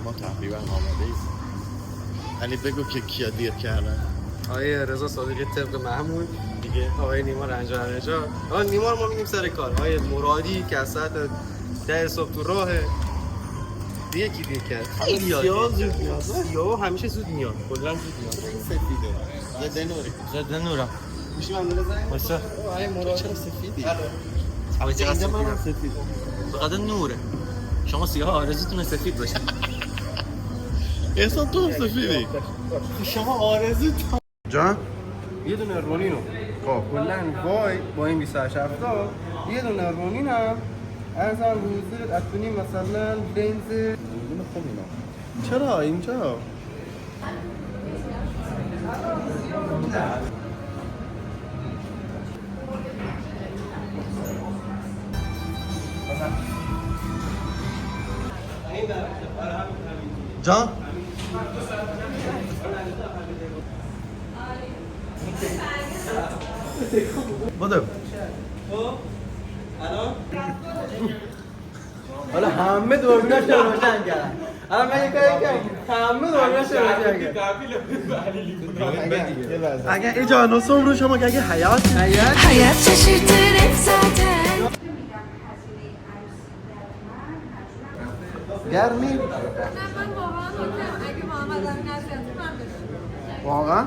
ما تقریبا آماده ایم. علی بگو که کیا دیر کردن. آقای رضا صادقی طبق معمول دیگه، آقای نیما رنجبرنژاد، آقا نیما رو ما میگیم سر کار، آقای مرادی که از ساعت 10 صبح تو راهه دیگه. کی دیر کرد؟ سیاه زود میاد. سیاه همیشه زود میاد، کلا زود میاد. این سفیده. زده نوری. زده نورم. میشه من بزنم؟ واسه آقای مرادی چرا سفیدی؟ اینجا منم سفیده. بقدر نوره. شما سیاه آرزوتون سفید باشه. احسان تو هم سفیدی. شما آرزو جان؟ یه دونه رونینو خب کلا وای با این 28 هفته یه دونه رونین هم ارزان حضور اتونی مثلا بنز دونه خوب اینا. چرا اینجا؟ جان؟ بودم حالا همه دوربیناش رو روشن کردن. الان من یه کاری کردم همه دوربیناش رو روشن کردن. اگه ای جانوسم رو شما که اگه حیات چشی ترک زده گرمی؟ من واقعا اگه محمد امین اذیت من واقعا؟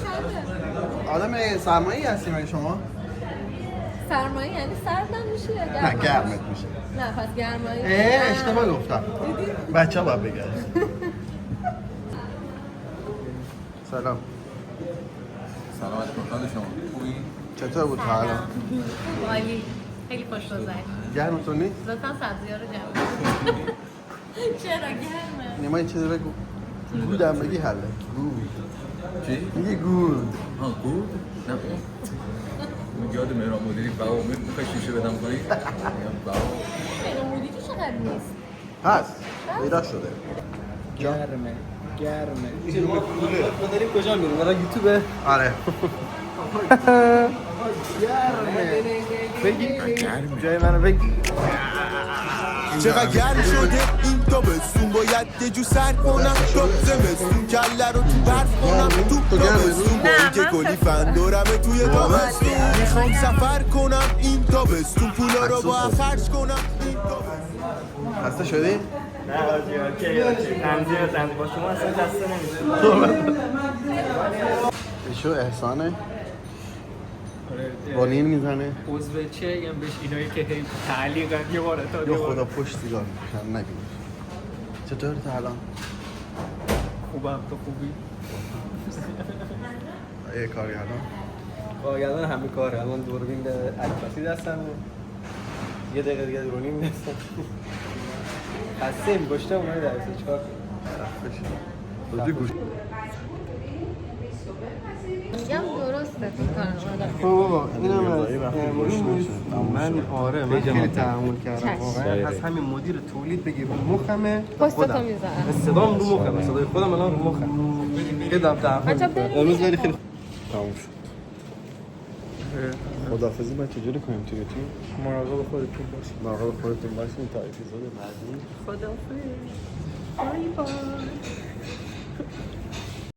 چنده؟ آدم سرمایی هستیم اگه شما؟ سرمایه یعنی سردم میشه یا گرم؟ نه گرمت میشه. نه پس گرمایی اشتباه گفتم. بچه ها باید بگرد. سلام. سلام علیکم شما خوبی؟ چطور بود تا الان؟ عالی خیلی خوش گذشت. گرمتون نیست؟ لطفا سبزی‌ها رو جمع چرا گرمه؟ نیما این چیزی بگو. گودم بگی حله. گود. چی؟ میگی گود. ها گود؟ نه من یاد مهران مدیری بابا میخوای شیشه بدم کنی؟ بابا مهران مدیری چقدر نیست؟ هست. پیدا شده. گرمه چه رو کوله ما داریم کجا میریم؟ الان یوتیوبه؟ آره. گرمه بگی. جای منو بگی. چقدر گرم شده این تابستون باید یه جو سر کنم تو زمستون کله رو تو برف کنم تو تابستون با اینکه کلی فن دارمه توی تابستون میخوام سفر کنم این تابستون پولا رو با خرج کنم این تابستون. خسته شدی؟ نه اوکی تنظیم با شما اصلا دسته نمیشه. ایشو احسانه. رونین میزنه. عضو چه بگم بهش اینایی که هی تعلیقن یه بار تا یا خدا پشت سیگار میکشن نگیم. چطور تا الان؟ خوبم تو خوبی؟ یه کاری الان؟ کارگردان همه کاره. الان دوربین عکاسی دستم یه دقیقه دیگه رونین دستم خسته گشته اومده در اصلا چیکار کنم؟ دو گوش. میگم درسته فکر کنم خب بابا اینم من آره من خیلی تحمل کردم واقعا از همین مدیر تولید بگیر رو مخمه پستتو میزنم صدام رو مخمه صدای خودم الان رو مخم خیلی تحمل امروز ولی خیلی تموم شد. خداحافظی باید چجوری کنیم توی یوتیوب؟ مراقب خودتون باشید. مراقب خودتون باشین تا اپیزود بعدی. خدافظ بای بای